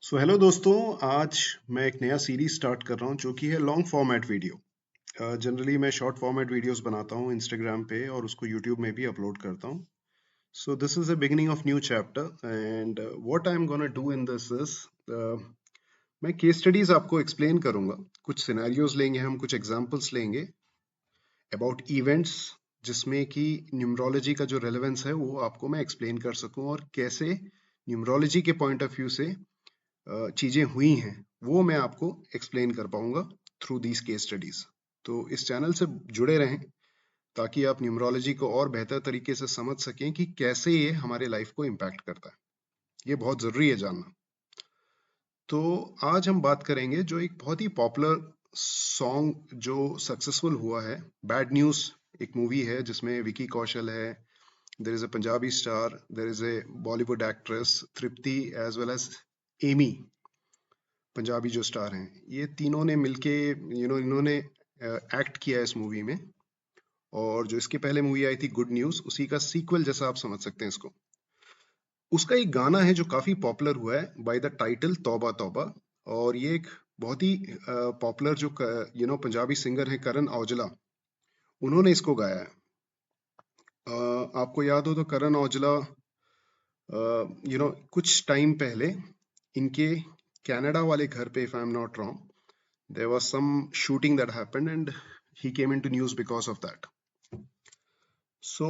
So hello दोस्तों। आज मैं एक नया सीरीज स्टार्ट कर रहा हूँ जो कि है लॉन्ग फॉर्मेट वीडियो। जनरली मैं शॉर्ट फॉर्मेट वीडियोस बनाता हूँ इंस्टाग्राम पे और उसको यूट्यूब में भी अपलोड करता हूँ। So this is the beginning of new chapter and what I am gonna do in this is मैं केस स्टडीज आपको एक्सप्लेन करूंगा। कुछ सिनेरियोज लेंगे, हम कुछ एग्जांपल्स लेंगे अबाउट इवेंट्स जिसमें कि न्यूमरोलॉजी का जो रेलेवेंस है वो आपको मैं एक्सप्लेन कर सकूं और कैसे न्यूमरोलॉजी के पॉइंट ऑफ व्यू से चीजें हुई हैं वो मैं आपको एक्सप्लेन कर पाऊंगा थ्रू दीज केस स्टडीज। तो इस चैनल से जुड़े रहें ताकि आप न्यूमरोलॉजी को और बेहतर तरीके से समझ सकें कि कैसे ये हमारे लाइफ को इम्पैक्ट करता है। ये बहुत जरूरी है जानना। तो आज हम बात करेंगे जो एक बहुत ही पॉपुलर सॉन्ग जो सक्सेसफुल हुआ है, बैड न्यूज। एक मूवी है जिसमें विकी कौशल है, there is a Punjabi star, there is a Bollywood actress Tripti as well as Ammy, Punjabi जो स्टार हैं। ये तीनों ने मिलके इन्होंने एक्ट किया है इस मूवी में। और जो इसके पहले मूवी आई थी गुड न्यूज, उसी का सीक्वल जैसा आप समझ सकते हैं इसको। उसका एक गाना है जो काफी पॉपुलर हुआ है बाय द टाइटल तौबा तौबा। और ये एक बहुत ही पॉपुलर जो पंजाबी सिंगर है करण औजला, उन्होंने इसको गाया है। आपको याद हो तो करण औजला कुछ टाइम पहले इनके कनाडा वाले घर पे, if I am not wrong, there was some shooting that happened and he came into news because of that. So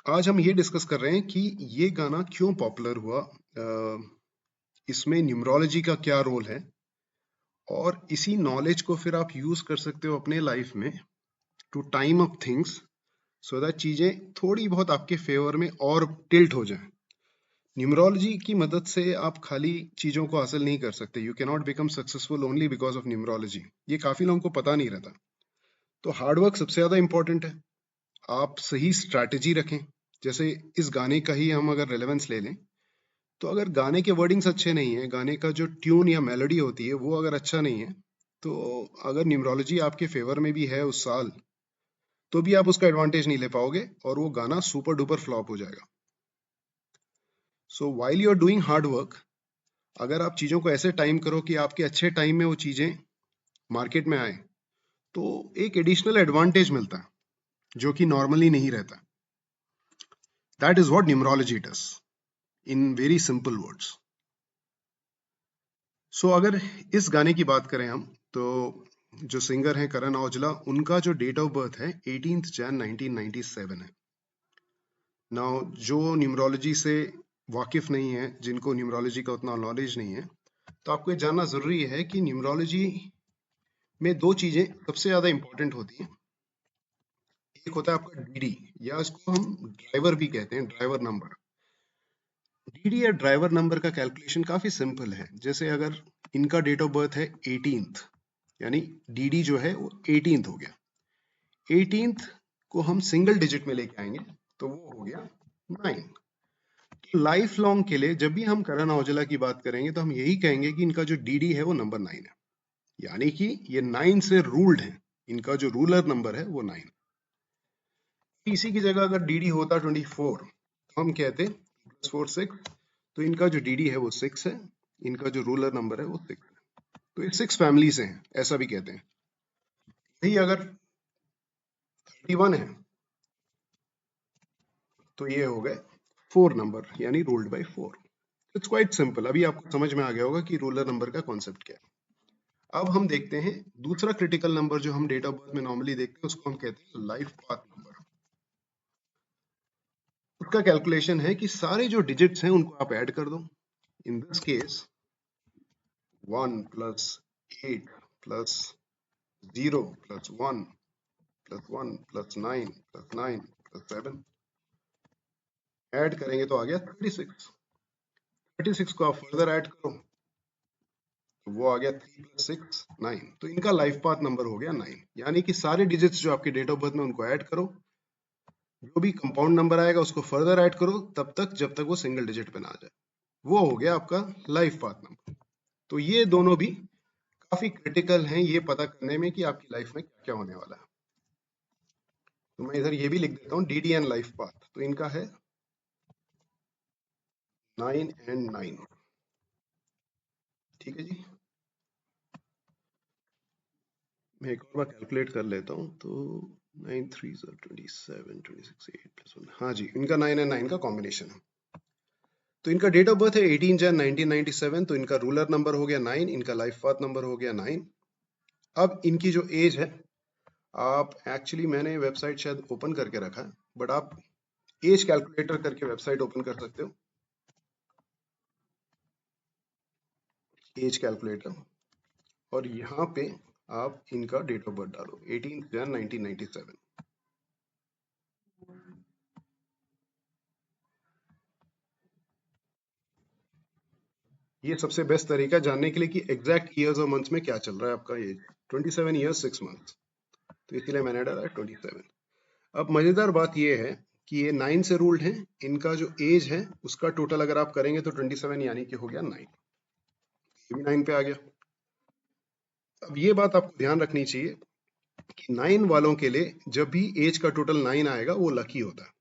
आज हम ये डिस्कस कर रहे हैं कि ये गाना क्यों पॉपुलर हुआ, इसमें न्यूमरोलॉजी का क्या रोल है, और इसी नॉलेज को फिर आप यूज कर सकते हो अपने लाइफ में to time up things so that चीजें थोड़ी बहुत आपके फेवर में और टिल्ट हो जाए। न्यूमरोलॉजी की मदद से आप खाली चीजों को हासिल नहीं कर सकते। You can not become successful only because of numerology. ये काफी लोगों को पता नहीं रहता। तो हार्डवर्क सबसे ज्यादा इंपॉर्टेंट है। आप सही स्ट्रैटेजी रखें। जैसे इस गाने का ही हम अगर रेलेवेंस ले लें, तो अगर गाने के वर्डिंग्स अच्छे नहीं है, गाने का जो ट्यून या मेलोडी होती है वो अगर अच्छा नहीं है, तो अगर न्यूमरोलॉजी आपके फेवर में भी है उस साल, तो भी आप उसका एडवांटेज नहीं ले पाओगे और वो गाना सुपर डुपर फ्लॉप हो जाएगा। So while you are doing hard work, अगर आप चीजों को ऐसे टाइम करो कि आपके अच्छे टाइम में वो चीजें मार्केट में आए, तो एक एडिशनल एडवांटेज मिलता है जो कि नॉर्मली नहीं रहता। That is what numerology does in very simple words. So अगर इस गाने की बात करें हम, तो जो सिंगर हैं करण औजला, उनका जो डेट ऑफ बर्थ है 18 जन 1997 है। नाउ जो न्यूमरोलॉजी से वाकिफ नहीं है, जिनको न्यूमरोलॉजी का उतना नॉलेज नहीं है, तो आपको ये जानना जरूरी है कि न्यूमरोलॉजी में दो चीजें सबसे ज्यादा इंपॉर्टेंट होती हैं। एक होता है आपका डीडी, या इसको हम ड्राइवर भी कहते हैं, ड्राइवर नंबर। डीडी या ड्राइवर नंबर का कैलकुलेशन काफी सिंपल है। जैसे अगर इनका डेट ऑफ बर्थ है 18th, यानी डीडी जो है वो 18th हो गया। 18th को हम सिंगल डिजिट में लेके आएंगे तो वो हो गया 9। लाइफ लॉन्ग के लिए जब भी हम करण औजला की बात करेंगे तो हम यही कहेंगे कि इनका जो डीडी है वो नंबर 9 है, यानी कि ये 9 से रूल्ड है। इनका जो रूलर नंबर है वो 9। इसी की जगह अगर डीडी होता 24, तो हम कहते +4 6, तो इनका जो डीडी है वो 6 है, इनका जो रूलर नंबर है वो 6 है। तो ये 6 फैमिली से हैं, ऐसा भी कहते हैं। यही अगर 31 है, तो ये हो गए 4 नंबर, यानी ruled by 4। It's quite simple. अभी आपको समझ में आ गया होगा कि रूलर नंबर का कॉन्सेप्ट क्या है। अब हम देखते हैं दूसरा क्रिटिकल नंबर जो हम डेट ऑफ बर्थ में नॉर्मली देखते हैं, उसको हम कहते हैं लाइफ पाथ नंबर। उसका कैलकुलेशन है कि सारे जो डिजिट्स हैं उनको आप ऐड कर दो। इन दिस केस 1 + 8 + 0 + 1 + 1 + 9 + 9 + 7 ऐड करेंगे तो आ गया 36। 36 को आप फर्दर ऐड करो तो वो आ गया 3 + 6 9। तो इनका लाइफ पाथ नंबर हो गया 9। यानी कि सारे डिजिट्स जो आपके डेट ऑफ बर्थ में उनको ऐड करो, जो भी कंपाउंड नंबर आएगा उसको फर्दर ऐड करो तब तक जब तक वो सिंगल डिजिट पे ना आ जाए। वो हो गया आपका लाइफ पाथ नंबर। तो ये दोनों भी काफी क्रिटिकल हैं ये पता करने में कि आपकी लाइफ में क्या क्या होने वाला है। तो मैं इधर ये भी लिख देता हूँ डीडी एंड लाइफ पाथ। तो इनका है 9 and 9। ठीक है जी, मैं एक और बार कैलकुलेट कर लेता हूँ। तो 9 3 27 26 8 + 1, हाँ जी, इनका 9 है, 9 का कॉम्बिनेशन है। तो इनका डेट ऑफ बर्थ है 18 जन 1997, तो इनका रूलर नंबर हो गया 9, इनका लाइफ पाथ नंबर हो गया 9। अब इनकी जो एज है, आप एक्चुअली मैंने वेबसाइट शायद ओपन करके रखा है, बट आप एज कैलकुलेटर करके वेबसाइट ओपन कर सकते हो, एज कैलकुलेटर, और यहाँ पे आप इनका डेट ऑफ बर्थ डालो 18 जन 1997। ये सबसे बेस्ट तरीका जानने के लिए कि एग्जैक्ट ईयर्स और मंथ्स में क्या चल रहा है आपका एज। 27 ईयर्स 6 मंथ्स, तो इसीलिए मैंने डाला 27। अब मजेदार बात ये है कि ये 9 से रूल्ड है, इनका जो एज है उसका टोटल अगर आप करेंगे तो 27 यानी कि हो गया 9, ये भी 9 पे आ गया। अब ये बात आपको ध्यान रखनी चाहिए कि 9 वालों के लिए जब भी एज का टोटल 9 आएगा वो लकी होता है,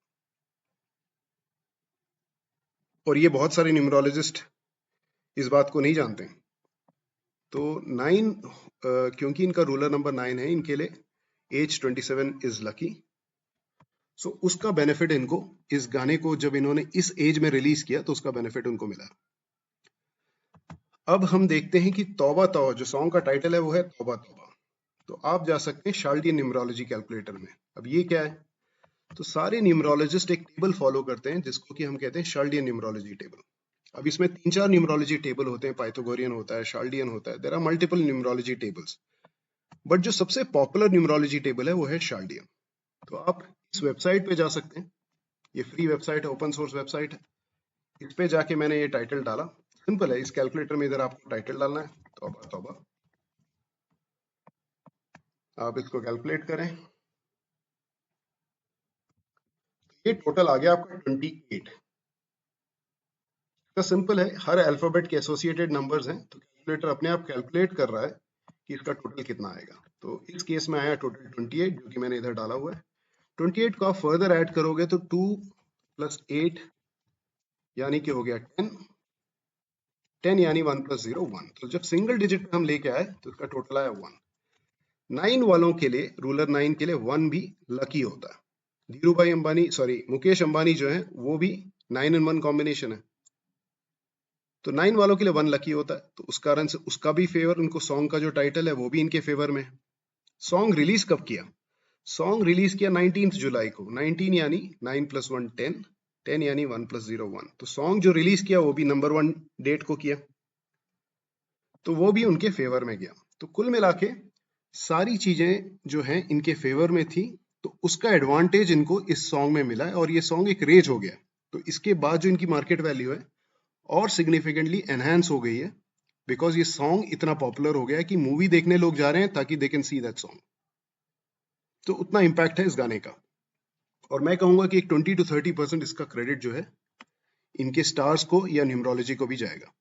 और ये बहुत सारे न्यूमरोलॉजिस्ट इस बात को नहीं जानते। तो 9 क्योंकि इनका रूलर नंबर 9 है, इनके लिए एज 27 इज लकी। सो उसका बेनिफिट इनको, इस गाने को जब इन्होंने इस एज में रिलीज किया तो उसका बेनिफिट उनको मिला। अब हम देखते हैं कि तौबा तौबा, जो सॉन्ग का टाइटल है वो है तौबा तौबा। तो आप जा सकते हैं शाल्डियन न्यूमरोलॉजी कैलकुलेटर में। अब ये क्या है, तो सारे न्यूमरोलॉजिस्ट एक टेबल फॉलो करते हैं जिसको कि हम कहते हैं शाल्डियन न्यूमरोलॉजी टेबल। अब इसमें 3-4 न्यूमरोलॉजी टेबल होते हैं, पाइथागोरियन होता है, शाल्डियन होता है, there are multiple numerology tables, but जो सबसे पॉपुलर न्यूमरोलॉजी टेबल है वो है शाल्डियन। तो आप इस वेबसाइट पे जा सकते हैं, ये फ्री वेबसाइट है, ओपन सोर्स वेबसाइट है। इस पे जाके मैंने ये टाइटल डाला, सिंपल है, इस कैलकुलेटर में इधर आपको टाइटल डालना है, तौबा तौबा। आप इसको कैलकुलेट करें, ये टोटल आ गया आपका 28। तो सिंपल है, हर अल्फाबेट के एसोसिएटेड नंबर्स हैं, तो कैलकुलेटर अपने आप कैलकुलेट कर रहा है कि इसका टोटल कितना आएगा। तो इस केस में आया टोटल 28, जो कि मैंने इधर डाला हुआ है। 28 को आप फर्दर ऐड करोगे तो 2 + 8 यानी कि हो गया 10, 10 यानी 1 + 0 1। तो जब सिंगल डिजिट पे हम लेके आए तो इसका टोटल आया 1। 9 वालों के लिए, रूलर 9 के लिए 1 भी लकी होता है। धीरू भाई अंबानी, सॉरी मुकेश अंबानी जो है वो भी 9 and 1 कॉम्बिनेशन है, तो 9 वालों के लिए 1 लकी होता है, तो उस कारण से उसका भी फेवर, उनको सॉन्ग का जो टाइटल है वो भी इनके फेवर में। सॉन्ग रिलीज कब किया, सॉन्ग रिलीज किया 19 जुलाई को। 19 यानी 9 + 1 10, 10 यानी 1 + 0 1। तो सॉन्ग जो रिलीज किया वो भी नंबर 1 डेट को किया, तो वो भी उनके फेवर में गया। तो कुल मिला के सारी चीजें जो हैं इनके फेवर में थी, तो उसका एडवांटेज इनको इस सॉन्ग में मिला है, और ये सॉन्ग एक रेज हो गया। तो इसके बाद जो इनकी मार्केट वैल्यू है और सिग्निफिकेंटली एनहांस हो गई है, बिकॉज ये सॉन्ग इतना पॉपुलर हो गया है कि मूवी देखने लोग जा रहे हैं ताकि they can see that song. तो उतना इम्पैक्ट है इस गाने का, और मैं कहूंगा कि एक 20 to 30% इसका क्रेडिट जो है इनके स्टार्स को या न्यूमरोलॉजी को भी जाएगा।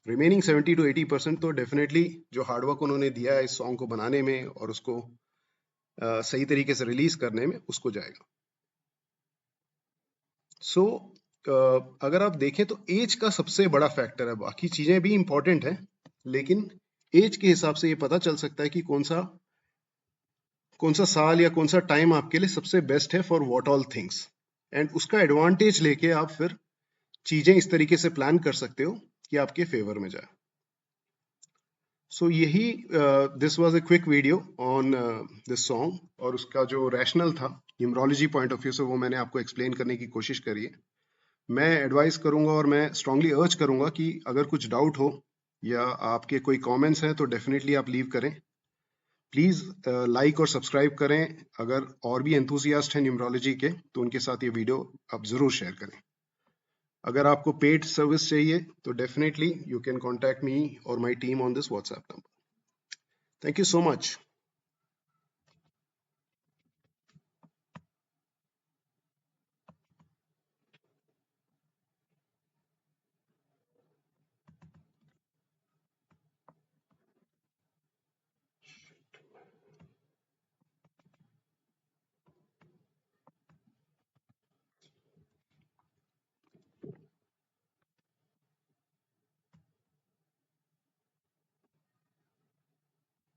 रिमेनिंग 70 to 80% तो डेफिनेटली जो हार्डवर्क उन्होंने दिया है इस सॉन्ग को बनाने में और उसको सही तरीके से रिलीज करने में, उसको जाएगा। सो अगर आप देखें तो एज का सबसे बड़ा फैक्टर है, बाकी चीजें भी इंपॉर्टेंट है, लेकिन एज के हिसाब से ये पता चल सकता है कि कौन सा साल या कौन सा टाइम आपके लिए सबसे बेस्ट है for what all things, and उसका एडवांटेज लेके आप फिर चीजें इस तरीके से प्लान कर सकते हो कि आपके फेवर में जाए। सो यही this was a quick video on this song, और उसका जो रैशनल था न्यूमरोलॉजी पॉइंट ऑफ व्यू से वो मैंने आपको एक्सप्लेन करने की कोशिश करी है। मैं एडवाइस करूंगा और मैं स्ट्रांगली अर्ज करूंगा कि अगर कुछ डाउट हो या आपके कोई कमेंट्स हैं तो डेफिनेटली आप लीव करें। प्लीज लाइक और सब्सक्राइब करें। अगर और भी एंथुसियास्ट हैं न्यूमरोलॉजी के तो उनके साथ ये वीडियो आप जरूर शेयर करें। अगर आपको पेड सर्विस चाहिए तो definitely you can contact me और my team on this WhatsApp number. Thank you so much.